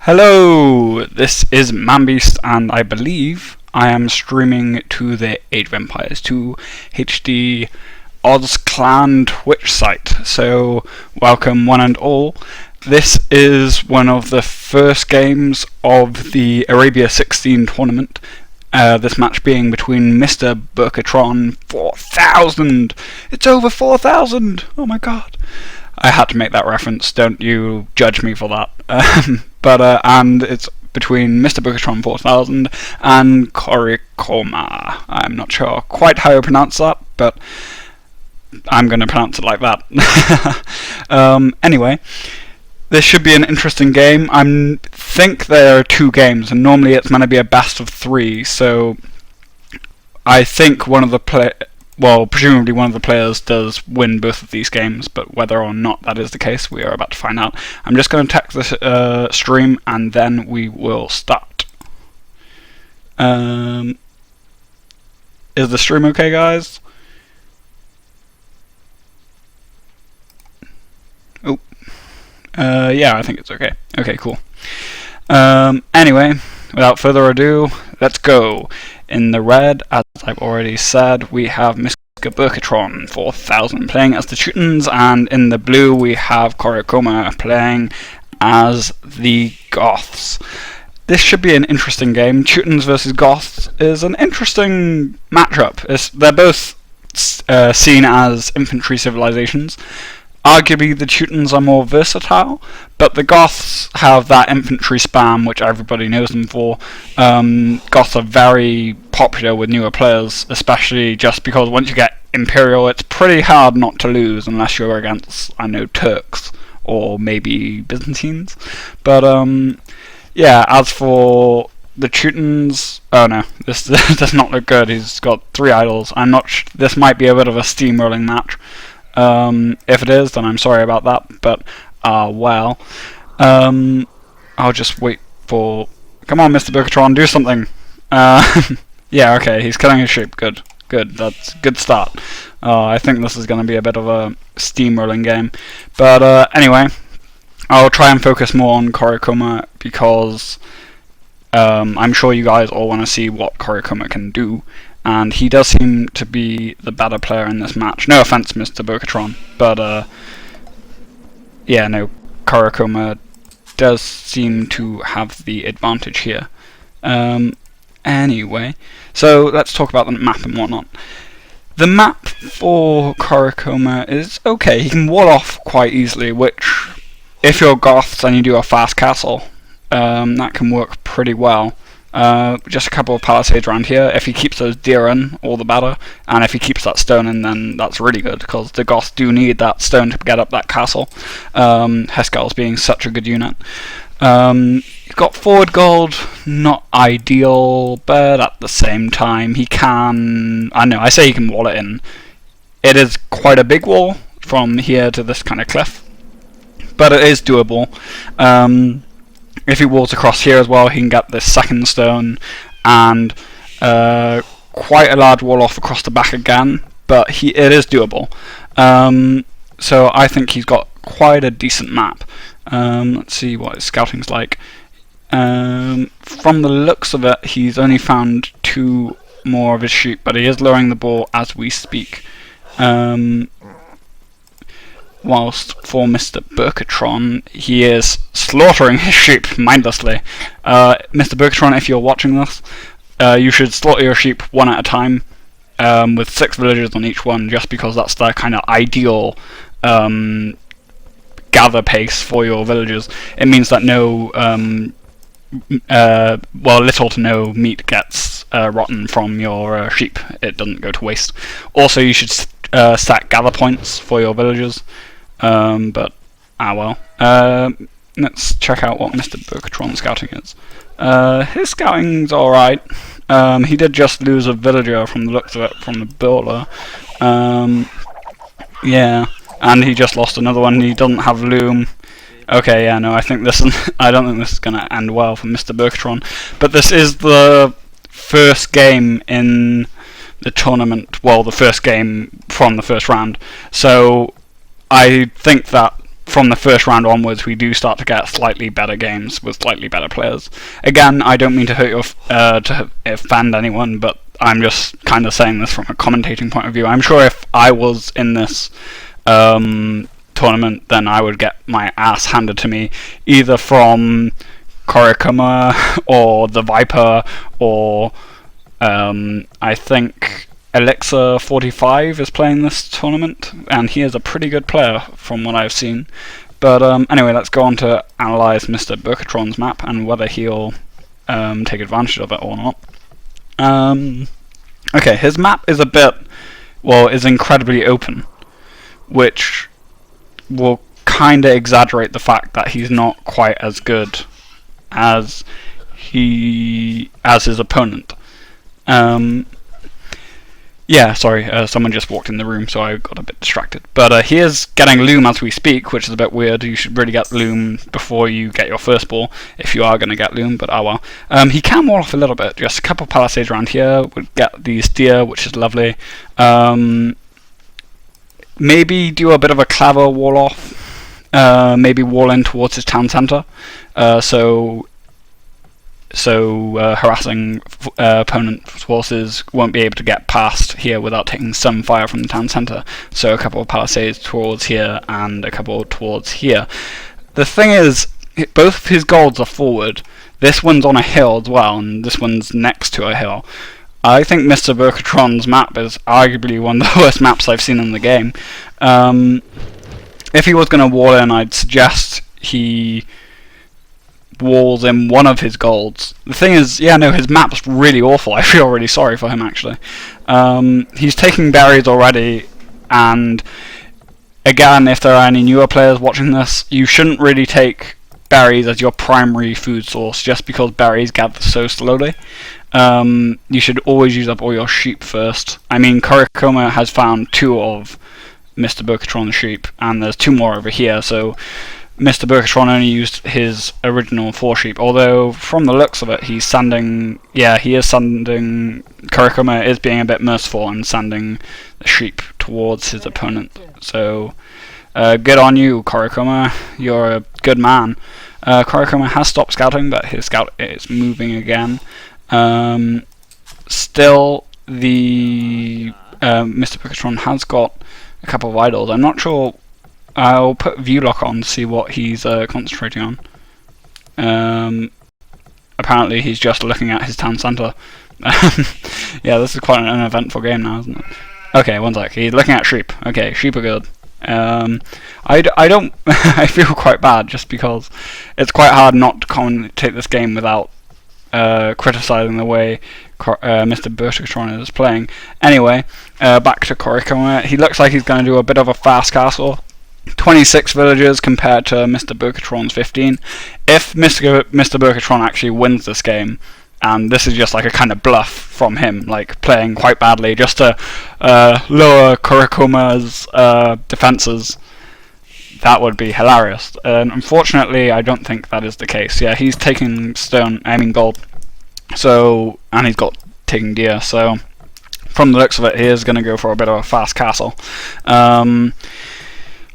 Hello, this is Manbeast, and I believe I am streaming to the Age of Empires 2 HD Oz Clan Twitch site. So, welcome one and all. This is one of the first games of the Arabia 16 tournament. This match being between MrBurkatron 4000. It's over 4000. Oh my god. I had to make that reference. Don't you judge me for that. And it's between MrBurkatron 4000 and Korikoma. I'm not sure quite how to pronounce that, but I'm going to pronounce it like that. Anyway, this should be an interesting game. I think there are two games, and normally it's meant to be a best of three, so I think presumably one of the players does win both of these games, but whether or not that is the case, we are about to find out. I'm just going to text this stream, and then we will start. Is the stream okay, guys? Oh. Yeah, I think it's okay. Okay, cool. Anyway, without further ado, let's go. In the red, as I've already said, we have MrBurkatron 4000 playing as the Teutons, and in the blue we have Korikoma playing as the Goths. This should be an interesting game. Teutons versus Goths is an interesting matchup. They're both seen as infantry civilizations. Arguably the Teutons are more versatile, but the Goths have that infantry spam which everybody knows them for. Goths are very popular with newer players, especially just because once you get Imperial it's pretty hard not to lose unless you're against, I know, Turks or maybe Byzantines. But yeah, as for the Teutons, oh no, this does not look good. He's got 3 idols. I'm not this might be a bit of a steamrolling match. If it is, then I'm sorry about that, but well. I'll just wait for... Come on, MrBurkatron, do something! Yeah, okay, he's killing his sheep, good, that's a good start. I think this is going to be a bit of a steamrolling game, but anyway, I'll try and focus more on Korikoma, because I'm sure you guys all want to see what Korikoma can do. And he does seem to be the better player in this match. No offense, MrBurkatron, but yeah, no, Korikoma does seem to have the advantage here. Anyway, so let's talk about the map and whatnot. The map for Korikoma is okay. He can wall off quite easily, which, if you're Goths and you do a fast castle, that can work pretty well. Just a couple of palisades around here. If he keeps those deer in, all the better, and if he keeps that stone in, then that's really good, because the Goths do need that stone to get up that castle, Heskel's being such a good unit. He's got forward gold, not ideal, but at the same time he can... I say he can wall it in. It is quite a big wall from here to this kind of cliff, but it is doable. If he walls across here as well, he can get this second stone, and quite a large wall off across the back again, but it is doable. So I think he's got quite a decent map. Let's see what his scouting's like. From the looks of it, he's only found 2 more of his sheep, but he is lowering the boar as we speak. Whilst for MrBurkatron, he is slaughtering his sheep mindlessly. MrBurkatron, if you're watching this, you should slaughter your sheep one at a time, with 6 villagers on each one, just because that's the kind of ideal gather pace for your villagers. It means that little to no meat gets rotten from your sheep. It doesn't go to waste. Also, you should stack gather points for your villagers. But well. Let's check out what MrBurkatron's scouting is. His scouting's alright. He did just lose a villager from the looks of it from the builder. Yeah, and he just lost another one. He doesn't have loom. Okay, yeah, no, I think I don't think this is gonna end well for MrBurkatron. But this is the first game in the tournament. Well, the first game from the first round. So I think that from the first round onwards, we do start to get slightly better games with slightly better players. Again, I don't mean to hurt your to offend anyone, but I'm just kind of saying this from a commentating point of view. I'm sure if I was in this tournament, then I would get my ass handed to me, either from Korikoma or the Viper, or I think Elixir45 is playing this tournament, and he is a pretty good player from what I've seen. But anyway, let's go on to analyse MrBurkatron's map and whether he'll take advantage of it or not. Okay, his map is is incredibly open, which will kind of exaggerate the fact that he's not quite as good as his opponent. Yeah, sorry, someone just walked in the room, so I got a bit distracted. But he is getting Loom as we speak, which is a bit weird. You should really get Loom before you get your first ball, if you are going to get Loom, but oh well. He can wall off a little bit. Just a couple of palisades around here would get these deer, which is lovely. Maybe do a bit of a clever wall off. Maybe wall in towards his town centre. So harassing opponent's forces won't be able to get past here without taking some fire from the town centre. So a couple of palisades towards here and a couple towards here. The thing is, both of his goals are forward. This one's on a hill as well, and this one's next to a hill. I think MrBurkatron's map is arguably one of the worst maps I've seen in the game. If he was going to wall in, I'd suggest he walls in one of his golds. The thing is, yeah, no, his map's really awful. I feel really sorry for him, actually. He's taking berries already, and again, if there are any newer players watching this, you shouldn't really take berries as your primary food source just because berries gather so slowly. You should always use up all your sheep first. I mean, Korikoma has found 2 of MrBurkatron's sheep, and there's 2 more over here, so MrBurkatron only used his original 4 sheep, although from the looks of it, he is sending, Korikoma is being a bit merciful and sending the sheep towards his opponent. So, good on you, Korikoma, you're a good man. Korikoma has stopped scouting, but his scout is moving again. Still, the MrBurkatron has got a couple of idols. I'm not sure. I'll put view lock on to see what he's concentrating on. Apparently he's just looking at his town centre. Yeah, this is quite an uneventful game now, isn't it? Okay, one sec. He's looking at sheep. Okay, sheep are good. I don't. I feel quite bad just because it's quite hard not to commentate this game without criticising the way MrBurkatron is playing. Anyway, back to Korikoma. He looks like he's going to do a bit of a fast castle. 26 villagers compared to MrBurkatron's 15. If MrBurkatron actually wins this game, and this is just like a kind of bluff from him, like playing quite badly just to lower Korikoma's defences, that would be hilarious. Unfortunately, I don't think that is the case. Yeah, he's taking gold. So, and he's got taking deer. So, from the looks of it, he is going to go for a bit of a fast castle.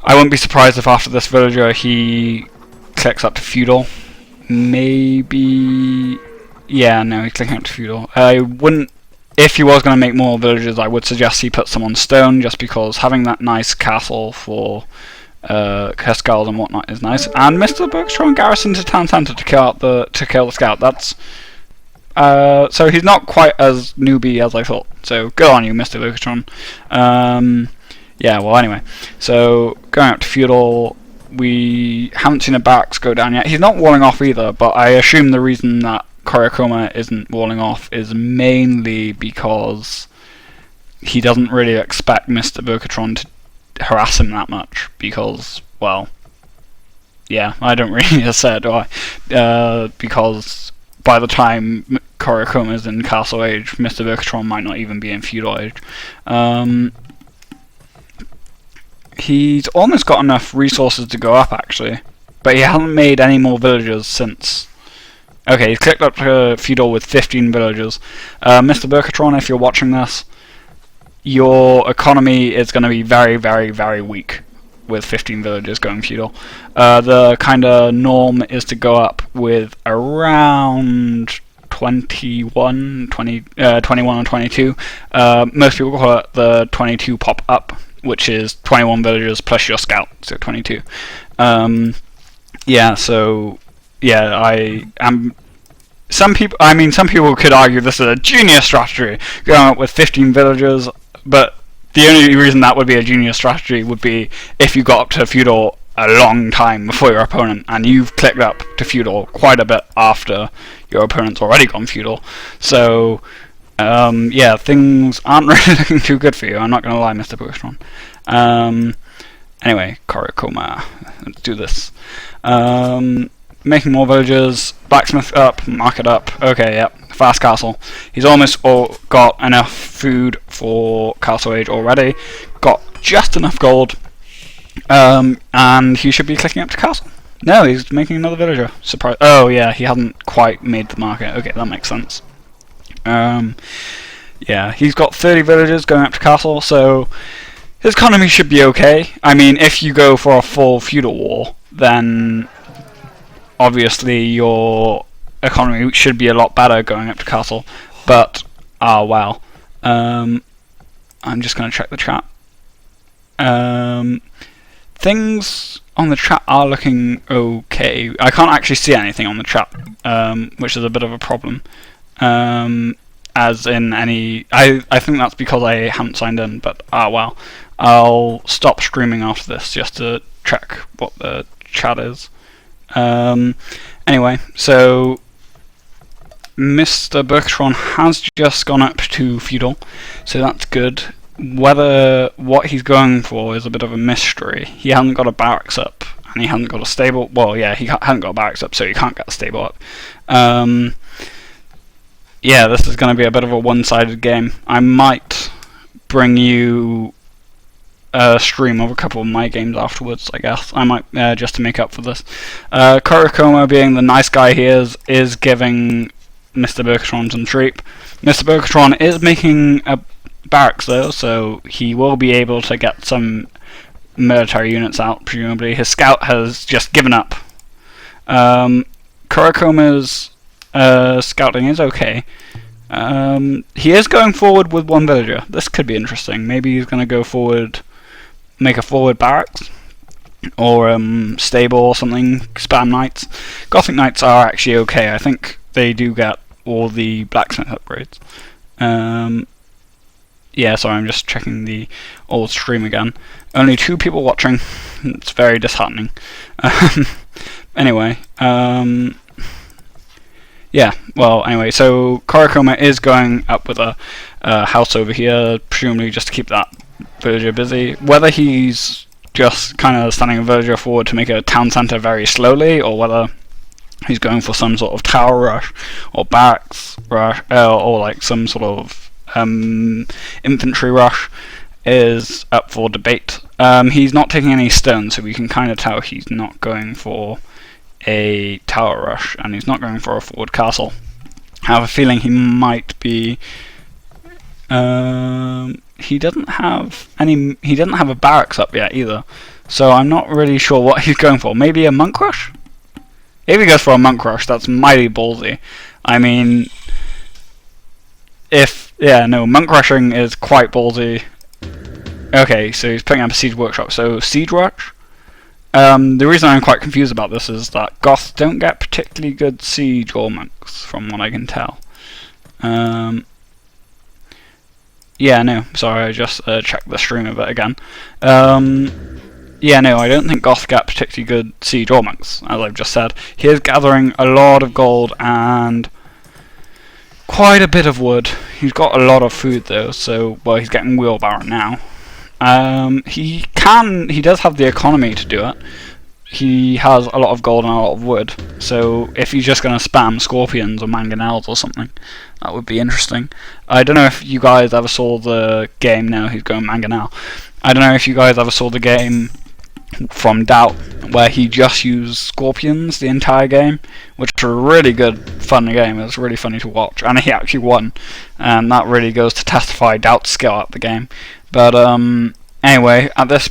I wouldn't be surprised if after this villager he clicks up to feudal. Maybe. Yeah, no, he's clicking up to feudal. I wouldn't. If he was going to make more villagers, I would suggest he put some on stone, just because having that nice castle for Cascals and whatnot is nice. And MrBurkatron garrisoned his town centre to kill the scout. That's so he's not quite as newbie as I thought. So good on you, MrBurkatron. Yeah. Well, anyway. So going up to feudal, we haven't seen a barracks go down yet. He's not walling off either, but I assume the reason that Korikoma isn't walling off is mainly because he doesn't really expect MrBurkatron to harass him that much, because, well, yeah, I don't really need to say it, do I? Because by the time Korikoma is in Castle Age, MrBurkatron might not even be in Feudal Age. He's almost got enough resources to go up, actually, but he hasn't made any more villagers since. Okay, he's clicked up to Feudal with 15 villagers. MrBurkatron, if you're watching this, your economy is going to be very, very, very weak. with 15 villagers going feudal. The kind of norm is to go up with around 21 or 22. Most people call it the 22 pop up, which is 21 villagers plus your scout, so 22. Yeah, so yeah, I am. Some people could argue this is a genius strategy, going up with 15 villagers, but the only reason that would be a genius strategy would be if you got up to feudal a long time before your opponent, and you've clicked up to feudal quite a bit after your opponent's already gone feudal. So, yeah, things aren't really looking too good for you, I'm not going to lie, MrBurkatron. Anyway, Korikoma, let's do this. Making more villages, blacksmith up, market up, okay, yep, fast castle. He's almost got enough food for castle age already, got just enough gold, and he should be clicking up to castle. No, he's making another villager. Surprise! Oh yeah, he hasn't quite made the market. Okay, that makes sense. Yeah, he's got 30 villagers going up to castle, so his economy should be okay. I mean, if you go for a full feudal war, then obviously your economy should be a lot better going up to castle. But well, I'm just going to check the chat. Things on the chat are looking okay. I can't actually see anything on the chat, which is a bit of a problem. As in any, I think that's because I haven't signed in, but well, I'll stop streaming after this just to check what the chat is. Anyway, so MrBurkatron has just gone up to feudal, so that's good. Whether what he's going for is a bit of a mystery. He hasn't got a barracks up, and he hasn't got a stable. Well, yeah, he hasn't got a barracks up, so he can't get a stable up. Yeah, this is going to be a bit of a one-sided game. I might bring you a stream of a couple of my games afterwards, I guess. I might, just to make up for this. Korikoma, being the nice guy he is giving MrBurkatron some treat. MrBurkatron is making a barracks though, so he will be able to get some military units out, presumably. His scout has just given up. Korikoma's scouting is okay. He is going forward with one villager. This could be interesting. Maybe he's going to go forward, make a forward barracks, or stable or something, spam knights. Gothic knights are actually okay. I think they do get all the blacksmith upgrades. Yeah, sorry, I'm just checking the old stream again. Only 2 people watching. It's very disheartening. Anyway, yeah, well, anyway, so Korikoma is going up with a house over here, presumably just to keep that villager busy. Whether he's just kind of standing a villager forward to make a town centre very slowly, or whether he's going for some sort of tower rush, or barracks rush, or like some sort of infantry rush, is up for debate. He's not taking any stones, so we can kind of tell he's not going for a tower rush, and he's not going for a forward castle. I have a feeling he might be. He doesn't have a barracks up yet either, so I'm not really sure what he's going for. Maybe a monk rush? If he goes for a monk rush, that's mighty ballsy. I mean, monk rushing is quite ballsy. Okay, so he's putting up a siege workshop. So siege rush. The reason I'm quite confused about this is that Goths don't get particularly good siege or monks, from what I can tell. Yeah, no, sorry, I just checked the stream of it again. Yeah, no, I don't think Goths get particularly good siege or monks, as I've just said. He is gathering a lot of gold and quite a bit of wood. He's got a lot of food though, so, well, he's getting wheelbarrow now. He does have the economy to do it. He has a lot of gold and a lot of wood, so if he's just going to spam scorpions or mangonels or something, that would be interesting. I don't know if you guys ever saw the game. Now he's going mangonel. I don't know if you guys ever saw the game from Doubt, where he just used scorpions the entire game, which was a really good, fun game. It was really funny to watch, and he actually won, and that really goes to testify Doubt's skill at the game. But anyway, at this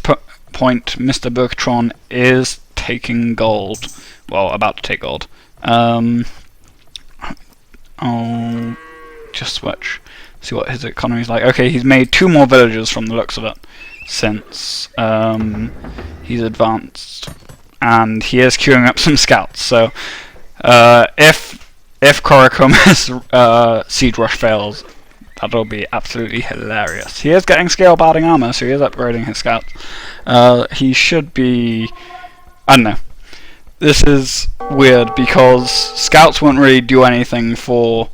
point, MrBurkatron is taking gold. Well, about to take gold. I'll just switch, see what his economy is like. Okay, he's made 2 more villages from the looks of it since he's advanced, and he is queuing up some scouts. So if Korikoma's siege rush fails, that'll be absolutely hilarious. He is getting scale barding armor, so he is upgrading his scouts. He should be, I don't know. This is weird because scouts won't really do anything for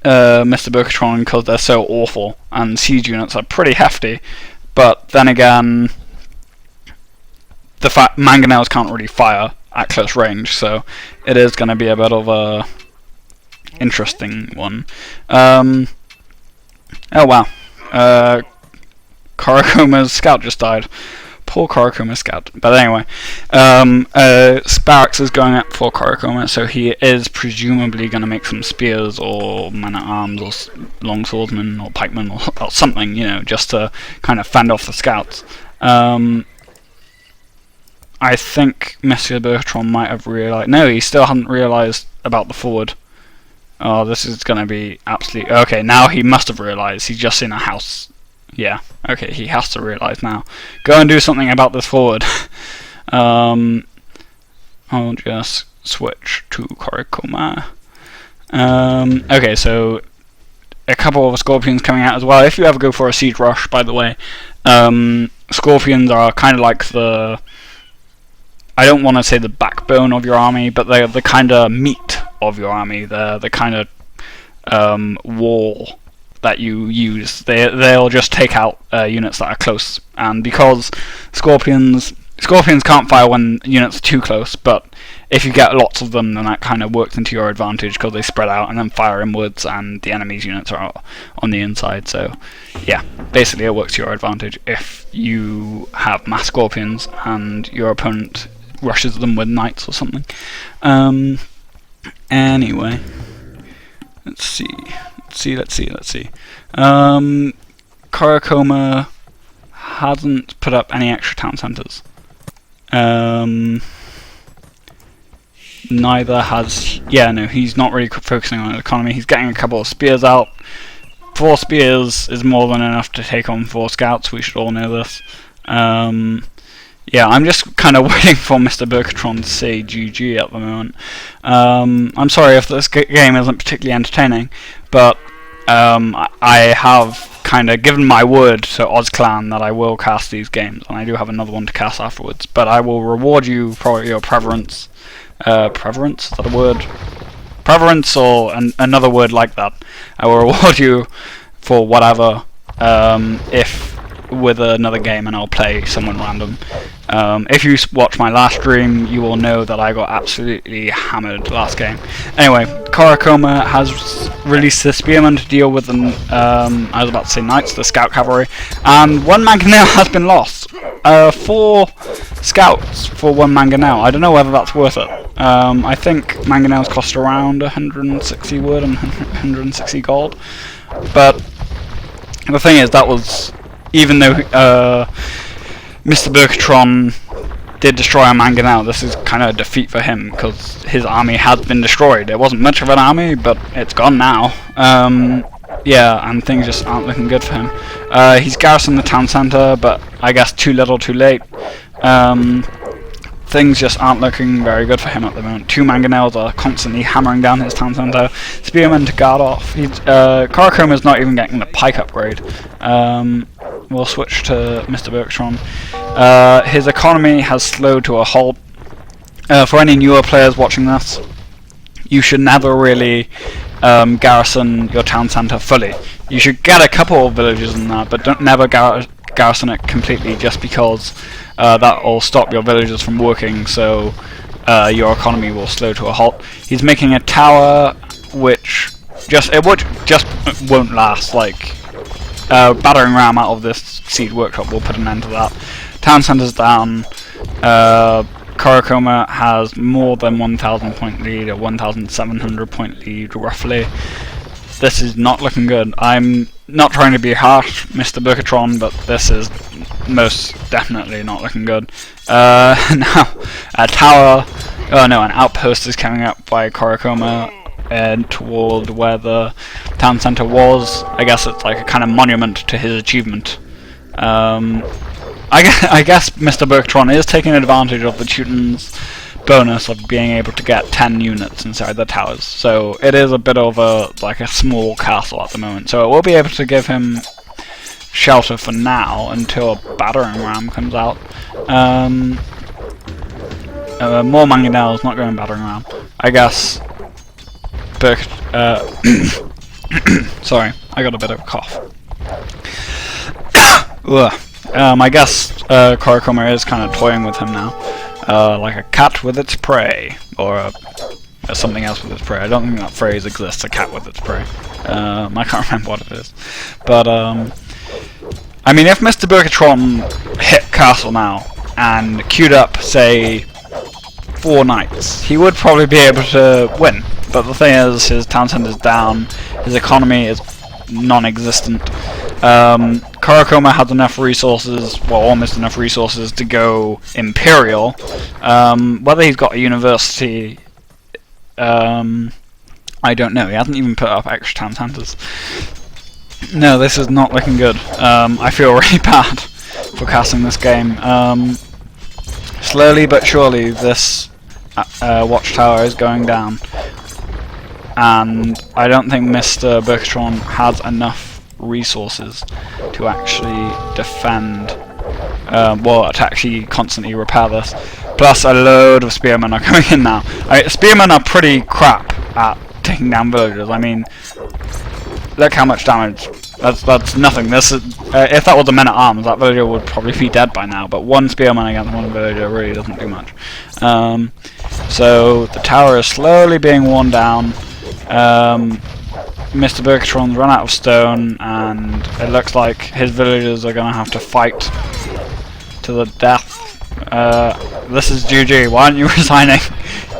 MrBurkatron because they're so awful, and siege units are pretty hefty. But then again, the fact mangonels can't really fire at close range, so it is going to be a bit of a interesting one. Oh wow, Korikoma's scout just died. Poor Korikoma scout. But anyway, Sparks is going up for Korikoma, so he is presumably going to make some spears or man-at-arms or longswordsmen or pikemen or something, you know, just to kind of fend off the scouts. I think MrBurkatron might have realised. No, he still hadn't realised about the forward. Oh, this is going to be absolutely... Okay, now he must have realised. He's just in a house. Yeah, okay, he has to realise now. Go and do something about this forward. I'll just switch to Korikoma. Okay, so a couple of scorpions coming out as well. If you ever go for a siege rush, by the way, scorpions are kind of like the... I don't want to say the backbone of your army, but they're the kind of meat of your army. They're the kind of wall that you use. They'll just take out units that are close, and because scorpions can't fire when units are too close, but if you get lots of them, then that kind of works into your advantage because they spread out and then fire inwards, and the enemy's units are on the inside. So yeah, basically it works to your advantage if you have mass scorpions and your opponent rushes them with knights or something. Anyway, let's see. Korikoma hasn't put up any extra town centres. Neither has... Yeah, no, he's not really focusing on the economy. He's getting a couple of spears out. 4 spears is more than enough to take on 4 scouts. We should all know this. Yeah, I'm just kind of waiting for MrBurkatron to say GG at the moment. I'm sorry if this game isn't particularly entertaining, but I have kind of given my word to OzClan that I will cast these games, and I do have another one to cast afterwards, but I will reward you for your preference. Preference? Is that a word? Preference or another word like that. I will reward you for whatever, if with another game, and I'll play someone random. If you watch my last stream, you will know that I got absolutely hammered last game. Anyway, Korikoma has released the Spearmen to deal with them, I was about to say knights, the scout cavalry, and 1 mangonel has been lost. 4 scouts for 1 mangonel. I don't know whether that's worth it. I think mangonels cost around 160 wood and 160 gold, but the thing is, that was... Even though MrBurkatron did destroy a mangonel, this is kind of a defeat for him because his army has been destroyed. It wasn't much of an army, but it's gone now. Yeah, and things just aren't looking good for him. He's garrisoned the town centre, but I guess too little too late. Things just aren't looking very good for him at the moment. 2 mangonels are constantly hammering down his town centre. Spearmen to guard off. Korikoma's not even getting the pike upgrade. We'll switch to MrBurkatron. His economy has slowed to a halt. For any newer players watching this, you should never really garrison your town centre fully. You should get a couple of villages in that, but don't never garrison it completely, just because that will stop your villagers from working, so your economy will slow to a halt. He's making a tower which won't last. Like battering ram out of this siege workshop will put an end to that. Town centre's down. Korikoma has more than 1,000 point lead, a 1,700 point lead roughly. This is not looking good. I'm not trying to be harsh, MrBurkatron, but this is most definitely not looking good. Now, a tower, an outpost is coming up by Korikoma and toward where the town centre was. I guess it's like a kind of monument to his achievement. I guess MrBurkatron is taking advantage of the Teuton's bonus of being able to get 10 units inside the towers. So it is a bit of a small castle at the moment. So it will be able to give him shelter for now until a battering ram comes out. More mangonels, not going battering ram. I guess. Sorry, I got a bit of a cough. I guess Korikoma is kind of toying with him now, like a cat with its prey, or something else with its prey. I don't think that phrase exists, a cat with its prey. I can't remember what it is. But, I mean, if MrBurkatron hit castle now, and queued up, say, 4 knights, he would probably be able to win. But the thing is, his town center's down, his economy is non-existent. Korikoma has enough resources, well, almost enough resources to go Imperial. Whether he's got a university, I don't know. He hasn't even put up extra town centers. No, this is not looking good. I feel really bad for casting this game. Slowly but surely, this watchtower is going down. And I don't think MrBurkatron has enough resources to actually defend, to actually constantly repair this. Plus a load of spearmen are coming in now. Spearmen are pretty crap at taking down villagers. I mean, look how much damage. That's nothing. This is, if that was a men-at-arms, that villager would probably be dead by now, but one spearman against one villager really doesn't do much. So the tower is slowly being worn down. MrBurkatron's run out of stone, and it looks like his villagers are gonna have to fight to the death. This is GG. Why aren't you resigning?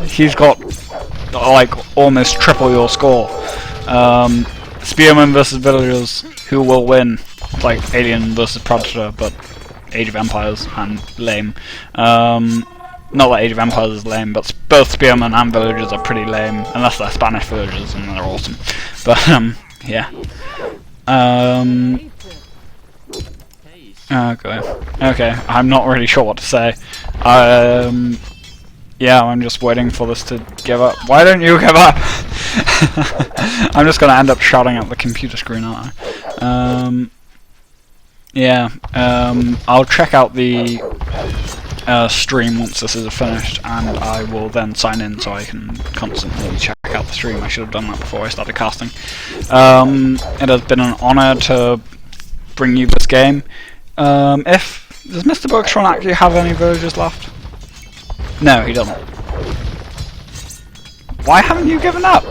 He's got like almost triple your score. Spearmen versus villagers, who will win? It's like Alien versus Predator, but Age of Empires and lame. Not that Age of Empires is lame, but both spearmen and villagers are pretty lame, unless they're Spanish villagers and they're awesome. But yeah. Okay, I'm not really sure what to say. Yeah, I'm just waiting for this to give up. Why don't you give up? I'm just gonna end up shouting at the computer screen, aren't I? Yeah. I'll check out the stream once this is finished, and I will then sign in so I can constantly check out the stream. I should have done that before I started casting. It has been an honour to bring you this game. Does MrBurkatron actually have any villagers left? No, he doesn't. Why haven't you given up?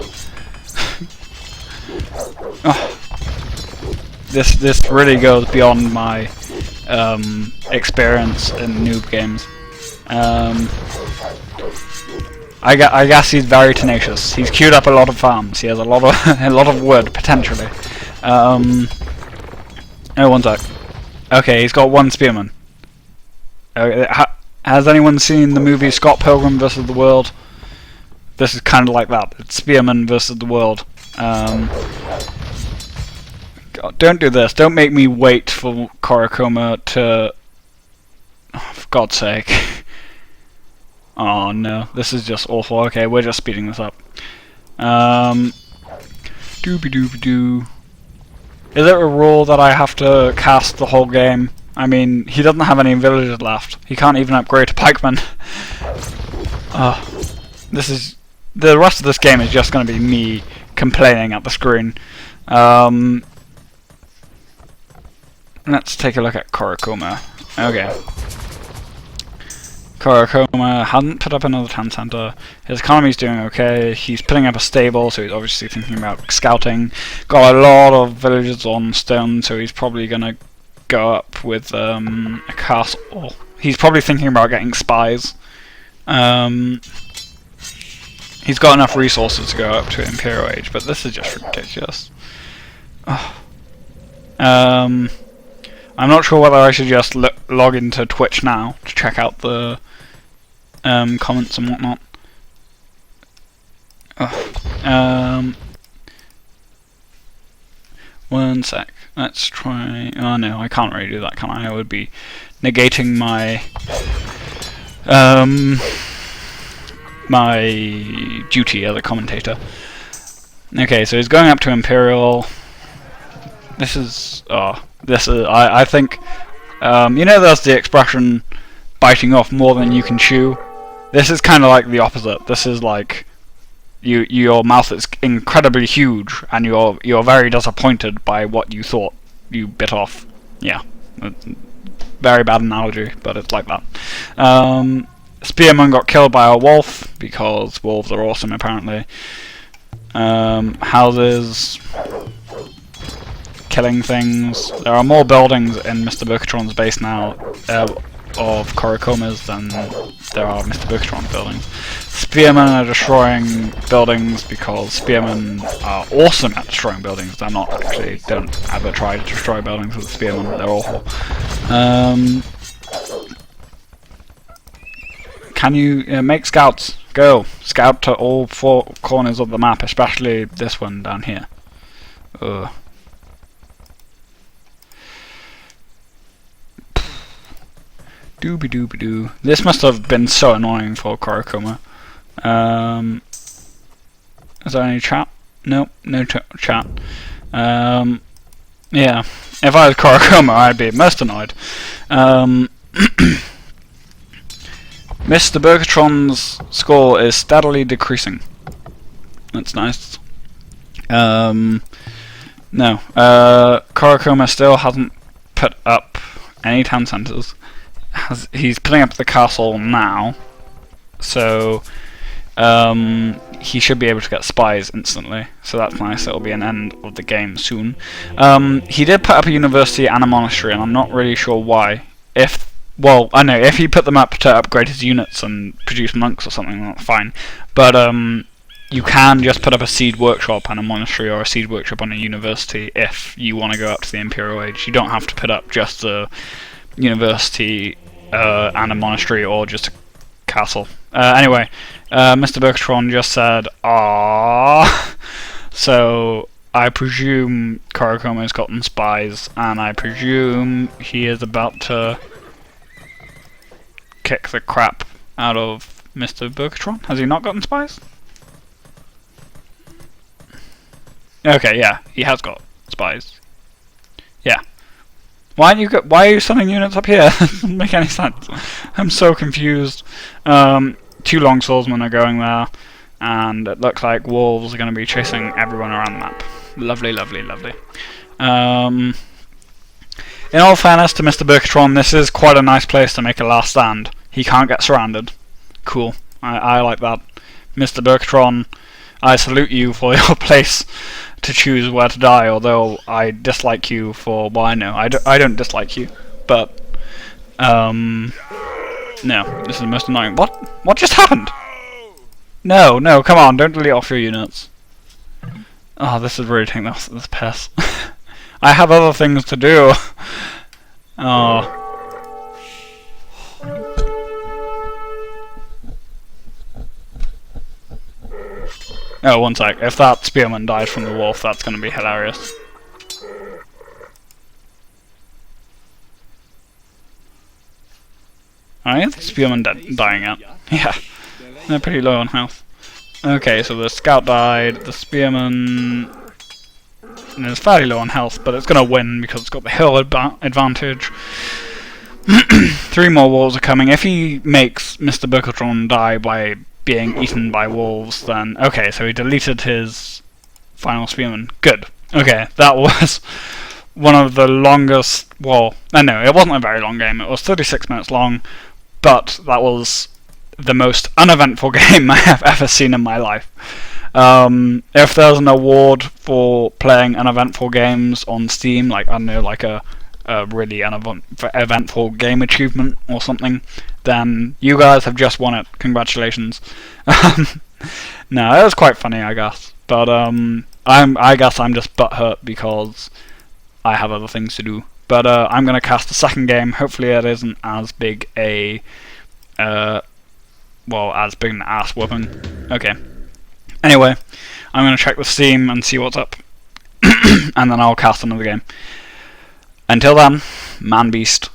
Oh. This really goes beyond my experience in noob games. I guess he's very tenacious. He's queued up a lot of farms. He has a lot of wood potentially. Oh, one sec. Okay, he's got 1 spearman. Has anyone seen the movie Scott Pilgrim vs. the World? This is kind of like that. It's spearman versus the world. God, don't do this. Don't make me wait for Korikoma to... Oh, for God's sake. Oh no, this is just awful. Okay, we're just speeding this up. Doobie-doobie-doo. Is it a rule that I have to cast the whole game? I mean, he doesn't have any villagers left. He can't even upgrade to pikeman. This is... The rest of this game is just going to be me complaining at the screen. Let's take a look at Korikoma. Okay. Korikoma hasn't put up another town centre. His economy's doing okay. He's putting up a stable, so he's obviously thinking about scouting. Got a lot of villagers on stone, so he's probably going to go up with a castle. He's probably thinking about getting spies. He's got enough resources to go up to Imperial Age, but this is just ridiculous. I'm not sure whether I should just log into Twitch now to check out the comments and whatnot. One sec. Let's try. Oh no, I can't really do that, can I? I would be negating my my duty as a commentator. Okay, so he's going up to Imperial. This is. I think. You know, there's the expression biting off more than you can chew. This is kind of like the opposite. This is like your mouth is incredibly huge, and you're very disappointed by what you thought you bit off. Yeah, very bad analogy, but it's like that. Spearman got killed by a wolf because wolves are awesome, apparently. Houses killing things. There are more buildings in MrBurkatron's base now of Korikomas than there are MrBurkatron buildings. Spearmen are destroying buildings because spearmen are awesome at destroying buildings. They're not actually, don't ever try to destroy buildings with spearmen, they're awful. Can you make scouts? Go! Scout to all 4 corners of the map, especially this one down here. Ugh. Doobie doobie doo. This must have been so annoying for Korikoma. Is there any chat? Nope, no chat. Yeah, if I was Korikoma, I'd be most annoyed. MrBurkatron's score is steadily decreasing. That's nice. No, Korikoma still hasn't put up any town centres. He's putting up the castle now, so he should be able to get spies instantly, so that's nice. It'll be an end of the game soon. He did put up a university and a monastery, and I'm not really sure why. Well, I know, if he put them up to upgrade his units and produce monks or something, that's fine. But you can just put up a seed workshop and a monastery, or a seed workshop and a university if you want to go up to the Imperial Age. You don't have to put up just a university and a monastery, or just a castle. Anyway, MrBurkatron just said, "Aww." So I presume Korikoma's gotten spies, and I presume he is about to kick the crap out of MrBurkatron. Has he not gotten spies? Okay, yeah, he has got spies. Yeah. Why are you sending units up here? Doesn't make any sense. I'm so confused. 2 longswordsmen are going there, and it looks like wolves are going to be chasing everyone around the map. Lovely, lovely, lovely. In all fairness to MrBurkatron, this is quite a nice place to make a last stand. He can't get surrounded. Cool. I like that. MrBurkatron, I salute you for your place to choose where to die, although I dislike you for, well, I know, I don't dislike you, but, no, this is the most annoying. What just happened? No, come on, don't delete off your units. Oh, this is really taking this piss. I have other things to do. Oh. Oh, one sec. If that spearman dies from the wolf, that's going to be hilarious. I think the spearman dying out. Yeah, they're pretty low on health. Okay, so the scout died. The spearman is fairly low on health, but it's going to win because it's got the hill advantage. 3 more wolves are coming. If he makes MrBurkatron die by being eaten by wolves, then okay, so he deleted his final spearman. Good. Okay, that was one of the longest, well, no, it wasn't a very long game. It was 36 minutes long, but that was the most uneventful game I have ever seen in my life. If there's an award for playing uneventful games on Steam, like, I don't know, like a really eventful game achievement or something, then you guys have just won it. Congratulations. No, it was quite funny, I guess. But I guess I'm just butthurt because I have other things to do. But I'm going to cast the second game. Hopefully it isn't as big a, well, as big an ass whooping. Okay. Anyway, I'm going to check the Steam and see what's up. And then I'll cast another game. Until then, Manbeast.